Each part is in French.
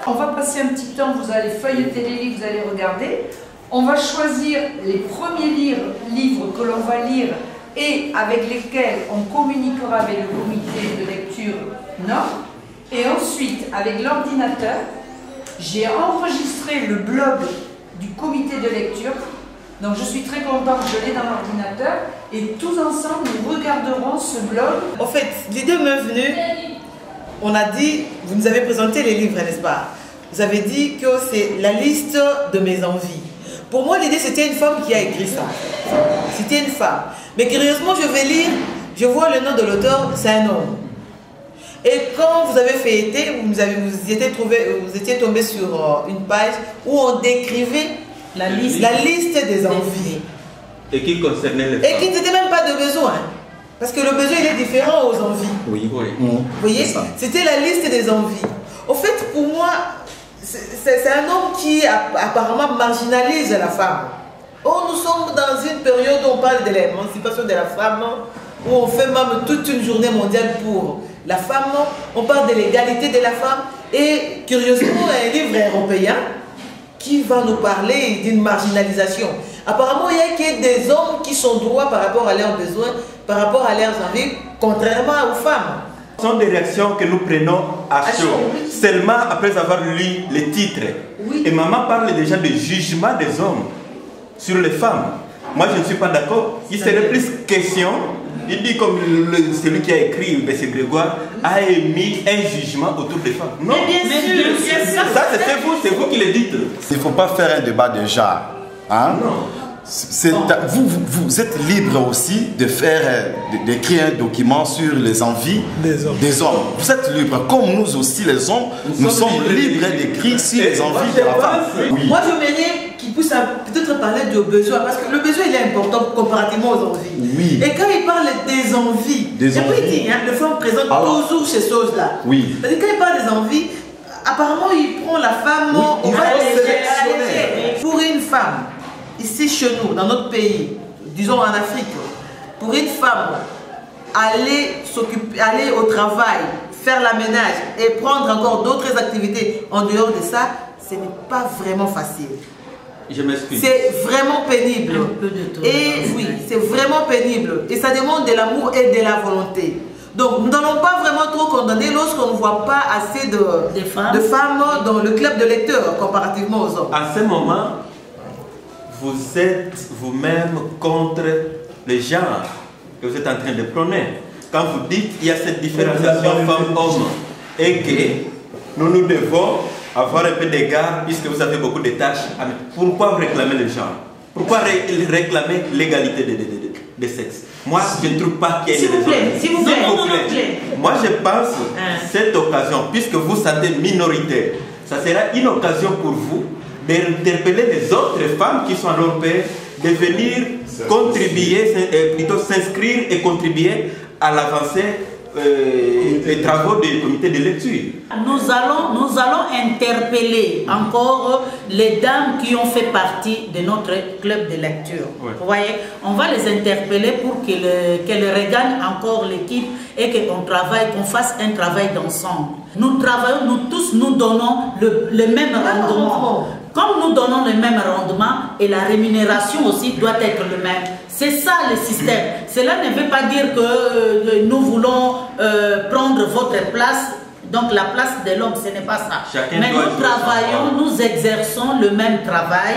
On va passer un petit temps, vous allez feuilleter les livres, vous allez regarder. On va choisir les premiers livres que l'on va lire et avec lesquels on communiquera avec le comité de lecture Nord. Et ensuite, avec l'ordinateur, j'ai enregistré le blog du comité de lecture. Donc je suis très contente, je l'ai dans l'ordinateur. Et tous ensemble, nous regarderons ce blog. En fait, l'idée m'est venue, on a dit, vous nous avez présenté les livres, n'est-ce pas? Vous avez dit que c'est la liste de mes envies. Pour moi, l'idée, c'était une femme qui a écrit ça. C'était une femme. Mais curieusement, je vais lire, je vois le nom de l'auteur, c'est un homme. Et quand vous avez feuilleté, vous étiez tombé sur une page où on décrivait la liste des envies. Et qui concernait les femmes. Et qui n'était même pas de besoin. Parce que le besoin, il est différent aux envies. Oui, oui. Vous voyez, c'était la liste des envies. Au fait, pour moi, c'est un homme qui apparemment marginalise la femme. Oh, nous sommes dans une période où on parle de l'émancipation de la femme, où on fait même toute une journée mondiale pour la femme, on parle de l'égalité de la femme, et curieusement, un livre européen qui va nous parler d'une marginalisation. Apparemment, il y a que des hommes qui sont droits par rapport à leurs besoins, par rapport à leurs envies, contrairement aux femmes. Ce sont des réactions que nous prenons à chaud, seulement après avoir lu les titres. Oui. Et maman parle déjà de jugement des hommes sur les femmes. Moi, je ne suis pas d'accord. Il serait plus question, il dit comme celui qui a écrit, M. Grégoire, a émis un jugement autour des femmes. Non, mais bien sûr, ça c'est vous qui le dites. Il ne faut pas faire un débat de genre. Hein? Non. Vous êtes libre aussi de faire, d'écrire un document sur les envies des hommes. Vous êtes libre, comme nous aussi les hommes, nous sommes libres d'écrire sur les envies de la femme. Oui. Moi j'aimerais qu'il puisse peut-être parler de besoin, parce que le besoin il est important comparativement aux envies. Oui. Et quand il parle des envies, le femme présente toujours ces choses-là. Oui. Parce que quand il parle des envies, apparemment il prend la femme, on va sélectionner. Pour une femme, ici chez nous, dans notre pays, disons en Afrique, pour une femme, aller au travail, faire la ménage et prendre encore d'autres activités en dehors de ça, ce n'est pas vraiment facile. Je m'excuse. C'est vraiment pénible. Et oui, c'est vraiment pénible. Et ça demande de l'amour et de la volonté. Donc nous n'allons pas vraiment trop condamner lorsqu'on ne voit pas assez de femmes dans le club de lecteurs comparativement aux hommes. À ce moment, vous êtes vous-même contre le genre que vous êtes en train de prôner. Quand vous dites qu'il y a cette différenciation femme-homme et que nous devons avoir un peu d'égard puisque vous avez beaucoup de tâches, pourquoi vous réclamez le genre? Pourquoi réclamer l'égalité des sexes? Moi, je ne trouve pas qu'il y ait une raison. S'il vous plaît. Moi, je pense cette occasion, puisque vous sentez minoritaire, ça sera une occasion pour vous d'interpeller les autres femmes qui sont à leur pays, de venir contribuer, plutôt s'inscrire et contribuer à l'avancée des travaux du comité de lecture. Nous allons interpeller encore les dames qui ont fait partie de notre club de lecture. Ouais. Vous voyez, on va les interpeller pour qu'elles regagnent encore l'équipe et qu'on travaille, qu'on fasse un travail d'ensemble. Nous travaillons, nous tous, nous donnons le même rendement. Comme nous donnons le même rendement et la rémunération aussi doit être le même. C'est ça le système. Cela ne veut pas dire que nous voulons prendre votre place, donc la place de l'homme, ce n'est pas ça. Mais nous travaillons, nous exerçons le même travail,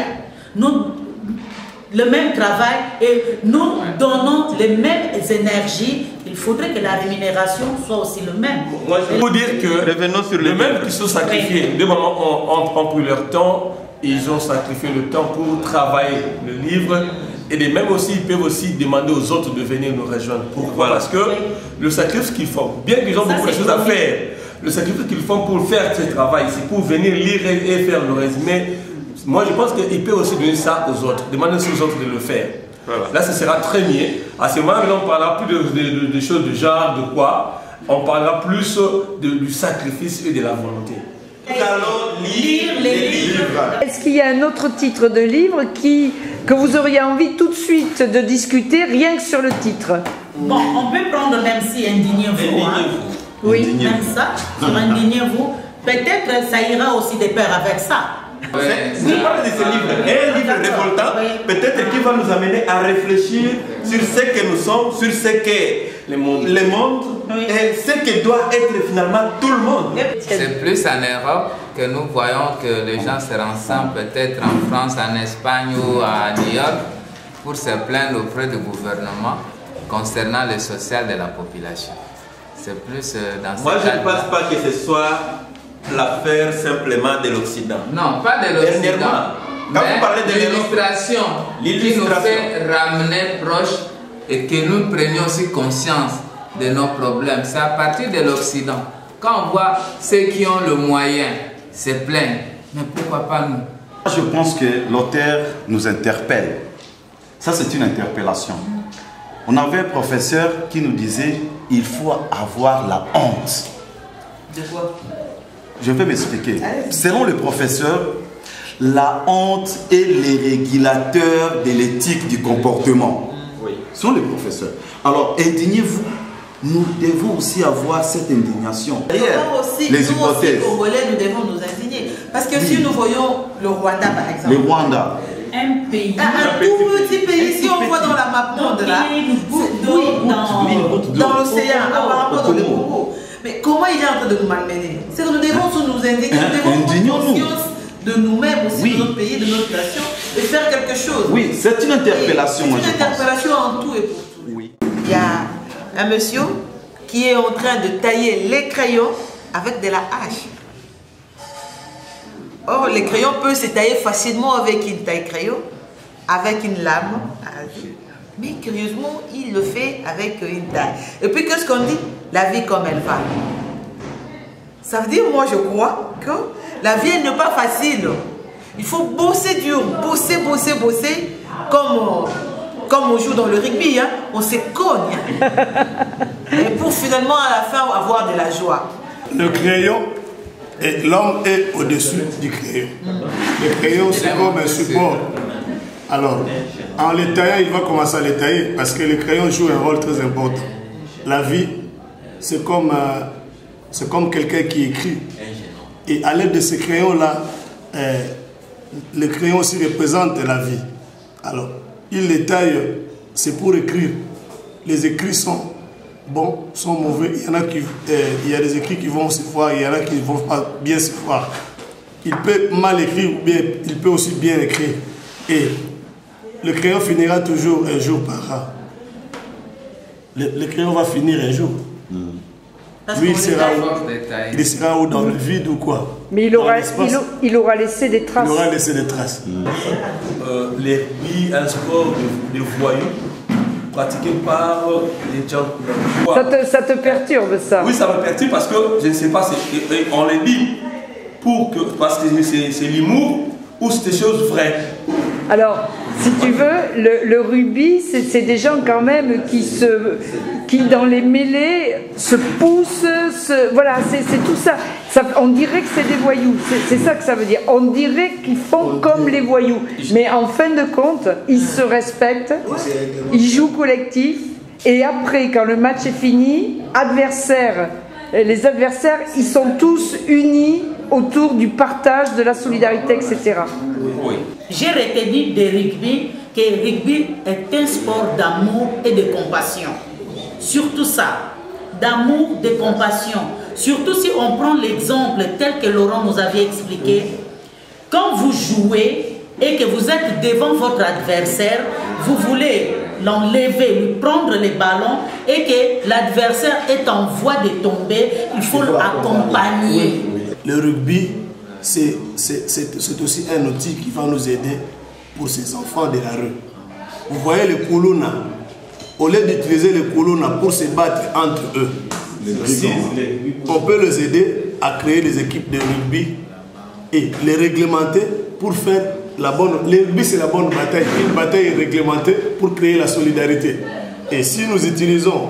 et nous donnons les mêmes énergies. Il faudrait que la rémunération soit aussi le même. Moi, je peux dire que revenons sur les mêmes qui sont sacrifiés. Des moments ont pris leur temps, ils ont sacrifié le temps pour travailler le livre. Et les mêmes aussi, ils peuvent aussi demander aux autres de venir nous rejoindre. Pourquoi? Parce que le sacrifice qu'ils font, bien qu'ils ont beaucoup de choses à faire, le sacrifice qu'ils font pour faire ce travail, c'est pour venir lire et faire le résumé. Moi, je pense qu'ils peuvent aussi donner ça aux autres, demander aux autres de le faire. Voilà. Là, ce sera très mieux. À ce moment-là, on ne parlera plus de choses de genre, de quoi. On parlera plus du sacrifice et de la volonté. Nous allons lire les livres. Est-ce qu'il y a un autre titre de livre que vous auriez envie tout de suite de discuter, rien que sur le titre? Bon, on peut prendre même si Indignez-vous. Hein. Oui, même ça, sur Indignez-vous. peut-être ça ira aussi de pair avec ça. Je parle de ce livre, un livre révoltant, peut-être qui va nous amener à réfléchir sur ce que nous sommes, sur ce que le monde et ce que doit être finalement tout le monde. C'est plus en Europe que nous voyons que les gens se rassemblent, peut-être en France, en Espagne ou à New York, pour se plaindre auprès du gouvernement concernant le social de la population. C'est plus dans ce Moi, je ne pense pas que ce soit l'affaire simplement de l'Occident. Non, pas de l'Occident. Quand vous parlez de l'illustration qui nous fait ramener proche et que nous prenions aussi conscience de nos problèmes. C'est à partir de l'Occident. Quand on voit ceux qui ont le moyen se plaignent, mais pourquoi pas nous? Je pense que l'auteur nous interpelle. Ça, c'est une interpellation. On avait un professeur qui nous disait il faut avoir la honte. De quoi? Je vais m'expliquer. Selon le professeur, la honte est le régulateur de l'éthique du comportement. Oui. Selon le professeur. Alors, indignez-vous. Nous devons aussi avoir cette indignation. Aussi, les nous hypothèses. aussi, Congolais, nous devons nous indigner. Parce que si nous voyons le Rwanda, par exemple. Le Rwanda. Un pays. Un tout petit pays, si on voit dans la map monde là, dans l'océan, apparemment dans le Congo. Mais comment il est en train de nous malmener? C'est que nous devons nous indigner, nous devons prendre conscience de nous-mêmes aussi, de notre pays, de notre nation, et faire quelque chose. Oui, c'est une interpellation. C'est une interpellation en tout et pour tout. Oui. Il y a un monsieur qui est en train de tailler les crayons avec de la hache. Or, les crayons peuvent se tailler facilement avec une taille-crayon, avec une lame. Mais curieusement, il le fait avec une taille. Et puis, qu'est-ce qu'on dit? La vie comme elle va. Ça veut dire, moi, je crois que la vie n'est pas facile. Il faut bosser dur, bosser, comme on joue dans le rugby, hein, on se cogne. Et pour finalement, à la fin, avoir de la joie. Le crayon, l'homme est au-dessus du crayon. Le crayon, c'est comme un support. Alors, en les taillant, il va commencer à les tailler parce que le crayon joue un rôle très important. La vie, c'est comme quelqu'un qui écrit. Et à l'aide de ce crayon-là, le crayon aussi représente la vie. Alors, il les taille, c'est pour écrire. Les écrits sont bons, sont mauvais. Il y a des écrits qui vont se voir, il y en a qui ne vont pas bien se voir. Il peut mal écrire ou bien il peut aussi bien écrire. Et le crayon finira toujours un jour par an. Le crayon va finir un jour. Lui, il sera où, dans le vide ou quoi? Mais il aura laissé des traces. Il aura laissé des traces. Les rugby, un sport de voyous pratiqué par les gens. Ça te perturbe, ça? Oui, ça me perturbe parce que je ne sais pas, on le dit parce que c'est l'humour ou c'est des choses vraies. Alors, si tu veux, le rugby, c'est des gens quand même qui dans les mêlées se poussent, voilà, c'est tout ça. On dirait que c'est des voyous, c'est ça que ça veut dire. On dirait qu'ils font comme les voyous, mais en fin de compte, ils se respectent, ils jouent collectif, et après, quand le match est fini, les adversaires, ils sont tous unis autour du partage, de la solidarité, etc. Oui. J'ai retenu de rugby que le rugby est un sport d'amour et de compassion. Surtout ça, d'amour, de compassion. Surtout si on prend l'exemple tel que Laurent nous avait expliqué. Quand vous jouez et que vous êtes devant votre adversaire, vous voulez l'enlever, lui prendre les ballons et que l'adversaire est en voie de tomber, il faut l'accompagner. Le rugby, c'est aussi un outil qui va nous aider pour ces enfants de la rue. Vous voyez les Kuluna, au lieu d'utiliser les Kuluna pour se battre entre eux, on peut les aider à créer des équipes de rugby et les réglementer pour faire la bonne... Le rugby, c'est la bonne bataille. Une bataille réglementée pour créer la solidarité. Et si nous utilisons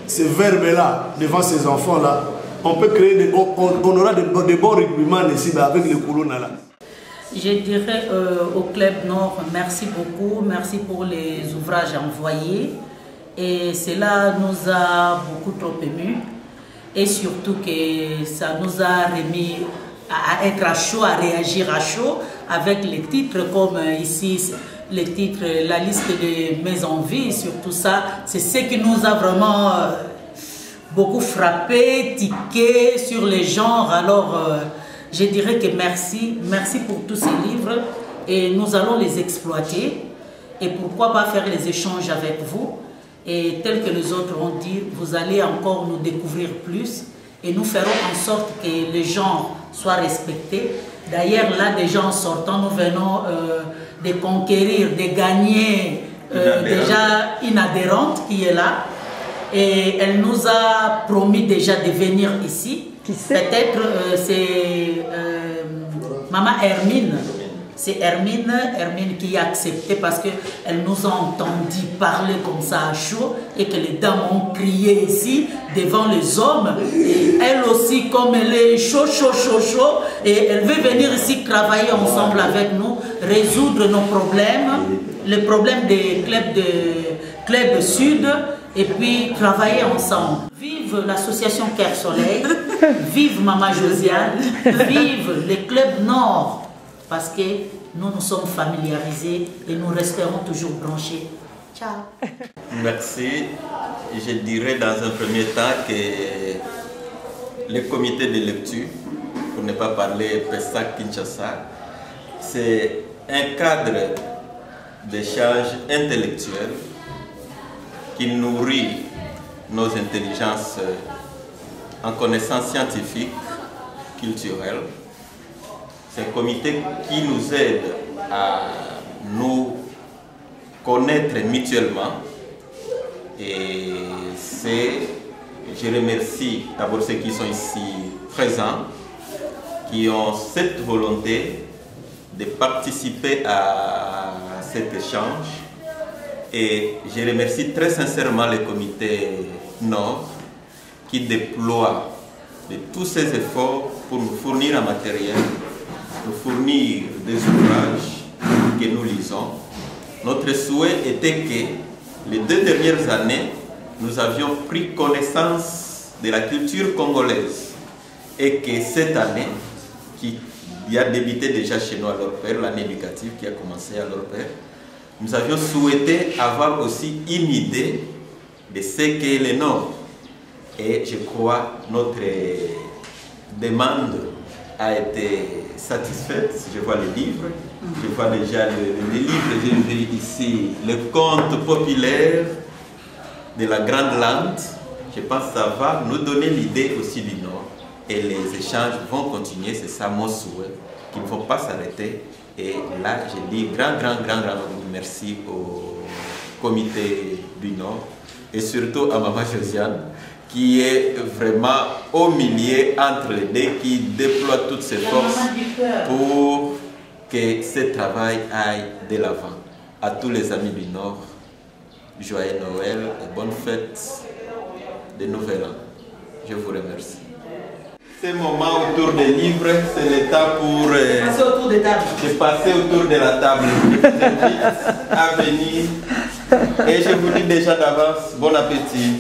ces verbes-là devant ces enfants-là, on peut créer, on aura de bons rugbyman ici avec les Kuluna là. Je dirais au Club Nord, merci beaucoup, merci pour les ouvrages envoyés. Et cela nous a beaucoup trop émus. et surtout que ça nous a remis à être à chaud, à réagir à chaud avec les titres comme ici, les titres, la liste de mes envies, surtout ça, c'est ce qui nous a vraiment beaucoup frappé, tiqué sur les genres. Alors je dirais que merci pour tous ces livres et nous allons les exploiter et pourquoi pas faire les échanges avec vous. Et tel que les autres ont dit, vous allez encore nous découvrir plus et nous ferons en sorte que les genres soient respectés. D'ailleurs, là, déjà en sortant, nous venons de conquérir, de gagner déjà une adhérente qui est là. Et elle nous a promis déjà de venir ici. Peut-être c'est Maman Hermine. C'est Hermine qui a accepté parce qu'elle nous a entendu parler comme ça à chaud et que les dames ont crié ici devant les hommes. Et elle aussi, comme elle est chaud, et elle veut venir ici travailler ensemble avec nous, résoudre nos problèmes, les problèmes des clubs sud et puis travailler ensemble. Vive l'association Cœur Soleil, vive Maman Josiane, vive les clubs nord. Parce que nous sommes familiarisés et nous resterons toujours branchés. Ciao. Merci. Je dirais dans un premier temps que le comité de lecture, pour ne pas parler PESAC Kinshasa, c'est un cadre d'échange intellectuel qui nourrit nos intelligences en connaissances scientifiques, culturelles. C'est un comité qui nous aide à nous connaître mutuellement. Et je remercie d'abord ceux qui sont ici présents, qui ont cette volonté de participer à cet échange. Et je remercie très sincèrement le comité Nord qui déploie de tous ses efforts pour nous fournir un matériel, nous fournir des ouvrages que nous lisons. Notre souhait était que les 2 dernières années, nous avions pris connaissance de la culture congolaise et que cette année, qui a débuté déjà chez nous à l'Orpère, l'année éducative qui a commencé à l'Orpère, nous avions souhaité avoir aussi une idée de ce qu'est le Nord. Et je crois que notre demande a été satisfaite. Je vois les livres, je vois déjà les livres, j'ai vu ici le conte populaire de la Grande Lande. Je pense que ça va nous donner l'idée aussi du Nord. Et les échanges vont continuer, c'est ça mon souhait, qu'ils ne vont pas s'arrêter. Et là, je dis grand merci au comité du Nord et surtout à Maman Josiane qui est vraiment au milieu entre les deux, qui déploie toutes ses forces pour que ce travail aille de l'avant. À tous les amis du Nord, joyeux Noël et bonne fête de Nouvel An. Je vous remercie. Ce moment autour des livres, c'est le temps pour passer autour de la table. Je vous invite à venir et je vous dis déjà d'avance, bon appétit.